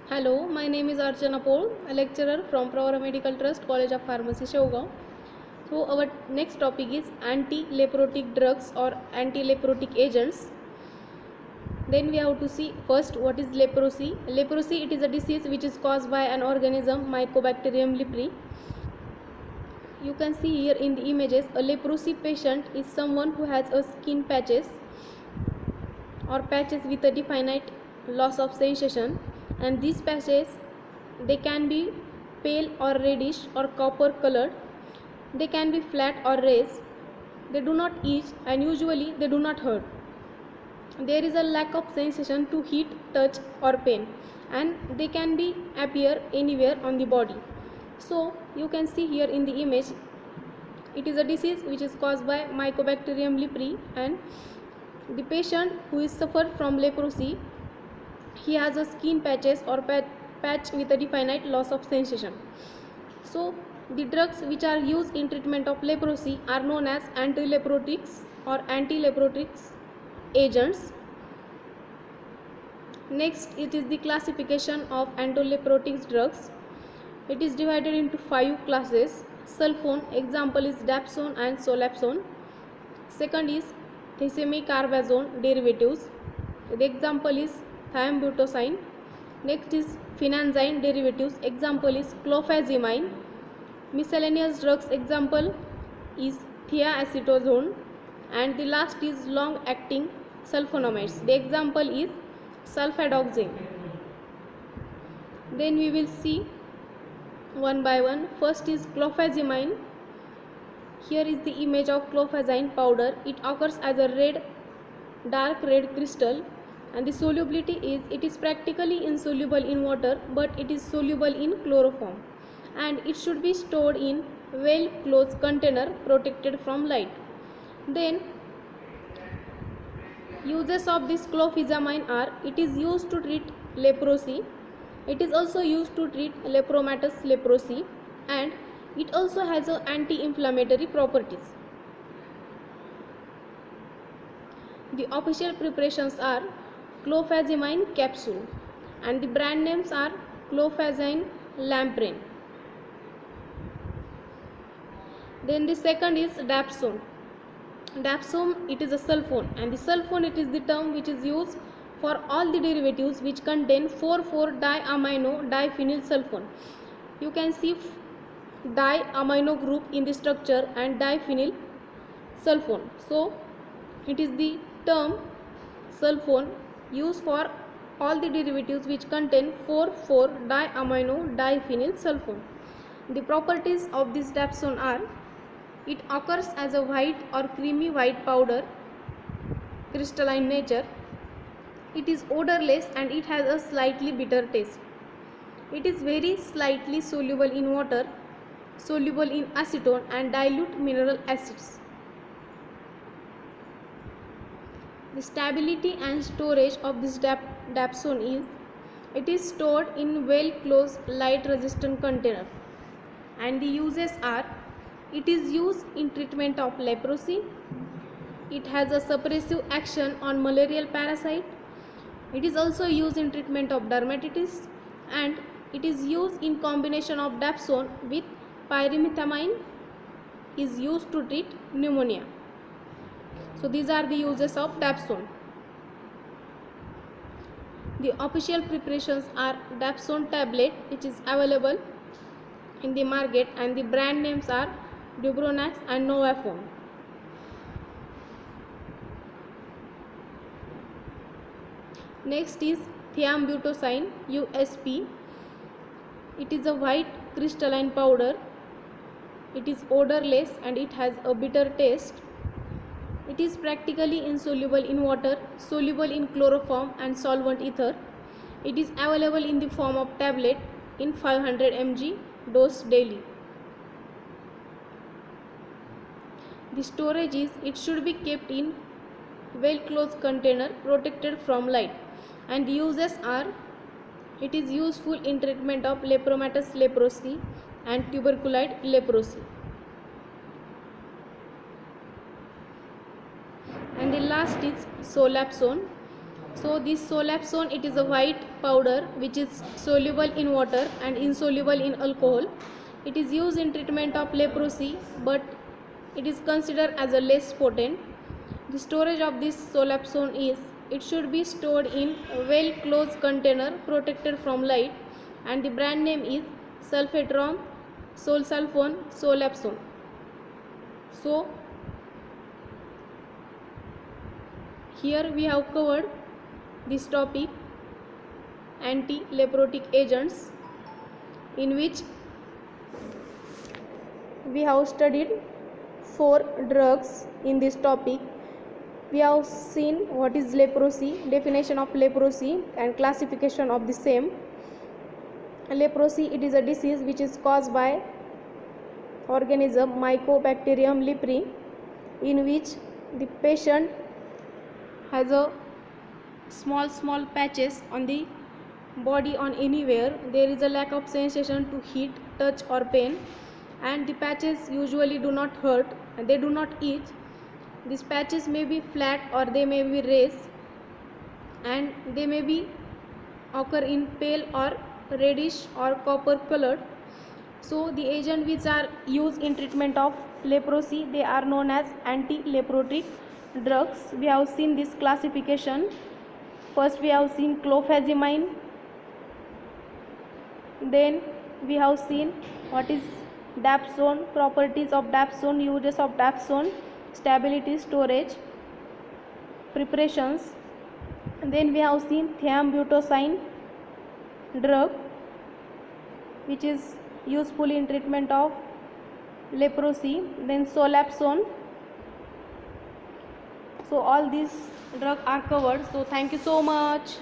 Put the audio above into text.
Hello, my name is Archana Paul, a lecturer from Pravara Medical Trust, College of Pharmacy, Shevgaon. So, our next topic is anti-leprotic drugs or anti-leprotic agents. Then we have to see first what is leprosy. Leprosy, it is a disease which is caused by an organism, Mycobacterium leprae. You can see here in the images, a leprosy patient is someone who has a skin patches or patches with a definite loss of sensation, and these patches, they can be pale or reddish or copper colored. They can be flat or raised. They do not itch and usually they do not hurt. There is a lack of sensation to heat, touch or pain, and they can be appear anywhere on the body. So you can see here in the image, it is a disease which is caused by Mycobacterium leprae, and the patient who is suffered from leprosy, he has a skin patches or patch with a definite loss of sensation. So the drugs which are used in treatment of leprosy are known as anti-leprotics or anti-leprotics agents. Next, it is the classification of anti-leprotics drugs. It is divided into 5 classes. Sulfone, example is dapsone and solapsone. Second is thiacimicarbazone derivatives. The example is thiambutosine. Next is phenanzyne derivatives. Example is clofazimine. Miscellaneous drugs example is thiacetozone. And the last is long-acting sulfonamides. The example is sulfadoxine. Then we will see one by one. First is clofazimine. Here is the image of clofazine powder. It occurs as a dark red crystal, and the solubility is, it is practically insoluble in water, but it is soluble in chloroform, and it should be stored in well closed container protected from light. Then uses of this clofazimine are, it is used to treat leprosy, it is also used to treat lepromatous leprosy, and it also has anti-inflammatory properties. The official preparations are clofazimine capsule, and the brand names are clofazine lamprey. Then the second is dapsone. Dapsone, it is a sulfone, and the sulfone, it is the term which is used for all the derivatives which contain 4,4-diamino diphenyl sulfone. You can see di-amino group in the structure and diphenyl sulfone. So it is the term sulfone used for all the derivatives which contain 4,4-diamino diphenyl sulfone. The properties of this dapsone are, it occurs as a white or creamy white powder, crystalline nature. It is odorless and it has a slightly bitter taste. It is very slightly soluble in water, soluble in acetone and dilute mineral acids. The stability and storage of this dapsone is, it is stored in well closed light resistant container, and the uses are, it is used in treatment of leprosy, it has a suppressive action on malarial parasite, it is also used in treatment of dermatitis, and it is used in combination of dapsone with pyrimethamine, is used to treat pneumonia. So these are the uses of dapsone. The official preparations are dapsone tablet, which is available in the market, and the brand names are Dubronax and Novafone. Next is thiambutosine USP. It is a white crystalline powder. It is odorless and it has a bitter taste. It is practically insoluble in water, soluble in chloroform and solvent ether. It is available in the form of tablet in 500 mg dose daily. The storage is, it should be kept in well closed container protected from light, and the uses are, it is useful in treatment of lepromatous leprosy and tuberculoid leprosy. And the last is solapsone. So this solapsone, it is a white powder which is soluble in water and insoluble in alcohol. It is used in treatment of leprosy, but it is considered as a less potent. The storage of this solapsone is, it should be stored in a well closed container protected from light, and the brand name is sulfatron solsulfone solapsone. So here we have covered this topic, anti-leprotic agents, in which we have studied 4 drugs in this topic. We have seen what is leprosy, definition of leprosy and classification of the same. Leprosy, it is a disease which is caused by organism Mycobacterium leprae, in which the patient has a small patches on the body, on anywhere there is a lack of sensation to heat, touch or pain, and the patches usually do not hurt and they do not itch. These patches may be flat or they may be raised, and they may be occur in pale or reddish or copper colored. So the agent which are used in treatment of leprosy, they are known as anti-leprotic drugs. We have seen this classification. First we have seen clofazimine, then we have seen what is dapsone, properties of dapsone, uses of dapsone, stability, storage, preparations. And then we have seen thiambutoxine drug which is useful in treatment of leprosy, then solapsone. So all these drugs are covered. So thank you so much.